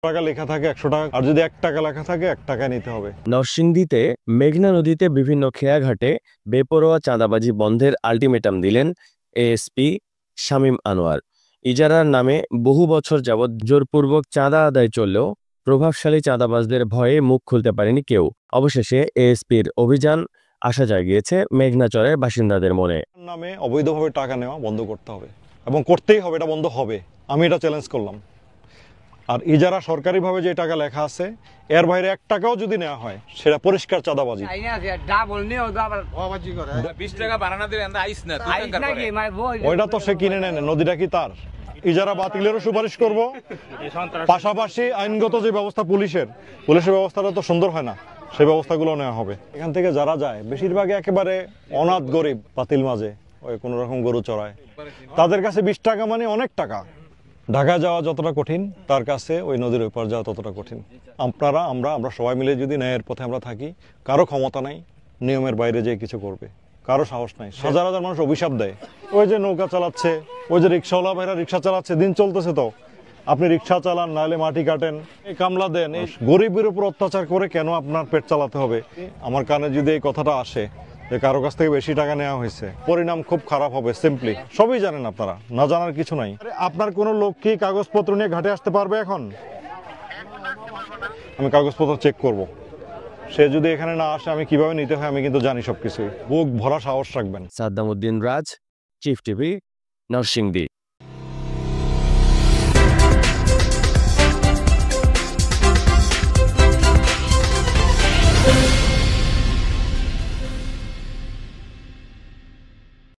টাকা লেখা থাকে 100 টাকা, আর যদি 1 টাকা লেখা থাকে 1 টাকা নিতে হবে। নরসিংদীতে মেঘনা নদীতে বিভিন্ন খেয়াঘাটে বেপরোয়া চাঁদাবাজি বন্ধের আলটিমেটাম দিলেন এএসপি শামীম আনোয়ার। ইজারার নামে বহু বছর যাবৎ জোরপূর্বক চাঁদা আদায় চললেও প্রভাবশালী চাঁদাবাজদের ভয়ে মুখ খুলতে পারেনি কেউ। অবশেষে এএসপির অভিযান আশা জাগিয়েছে মেঘনাচরের বাসিন্দাদের মনে। নামে অবৈধভাবে টাকা নেওয়া বন্ধ করতে হবে এবং করতেই হবে, এটা বন্ধ হবে। আমি এটা চ্যালেঞ্জ করলাম। আর ইজারা সরকারিভাবে যে টাকা লেখা আছে এর বাইরে 1 টাকাও যদি নেওয়া হয় সেটা পরিষ্কার চাঁদাবাজি। ওইটা তো সে কিনে নেয়, নদীটা কি তার? ইজারা বাতিলেরও সুপারিশ করব, পাশাপাশি আইনগত যে ব্যবস্থা পুলিশের ব্যবস্থাটা তো সুন্দর হয় না, সেই ব্যবস্থাগুলো নেওয়া হবে। এখান থেকে যারা যায় বেশিরভাগই একেবারে অনাথ গরিব, পাতিল মাঝে ওই কোনো রকম গরু চড়ায়, তাদের কাছে 20 টাকা মানে অনেক টাকা। ঢাকা যাওয়া যতটা কঠিন তার কাছে ওই নদীর ওই পার যাওয়া ততটা কঠিন। আমরা সবাই মিলে যদি ন্যায়ের পথে আমরা থাকি, কারো ক্ষমতা নাই নিয়মের বাইরে যে কিছু করবে, কারো সাহস নাই। হাজার হাজার মানুষ অভিশাপ দেয়, ওই যে নৌকা চালাচ্ছে, ওই যে রিক্সাওয়ালা ভাইরা রিক্সা চালাচ্ছে, দিন চলতেছে তো। আপনি রিক্সা চালান, নাহলে মাটি কাটেন, কামলা দেন, এই গরিবের উপর অত্যাচার করে কেন আপনার পেট চালাতে হবে? আমার কানে যদি এই কথাটা আসে যে কারো কাছ থেকে বেশি টাকা নেওয়া হয়েছে, পরিণাম খুব খারাপ হবে। সিম্পলি সবই জানেন আপনারা, না জানার কিছু নাই। আপনার কোনো লোক কি কাগজপত্র নিয়ে ঘাটে আসতে পারবে? এখন আমি কাগজপত্র চেক করব, সে যদি এখানে না আসে আমি কিভাবে নিতে হয় আমি কিন্তু জানি সবকিছু। বুক ভরা সাহস রাখবেন। সাদ্দাম উদ্দিন রাজ, চিফ টিভি, নরসিংদী।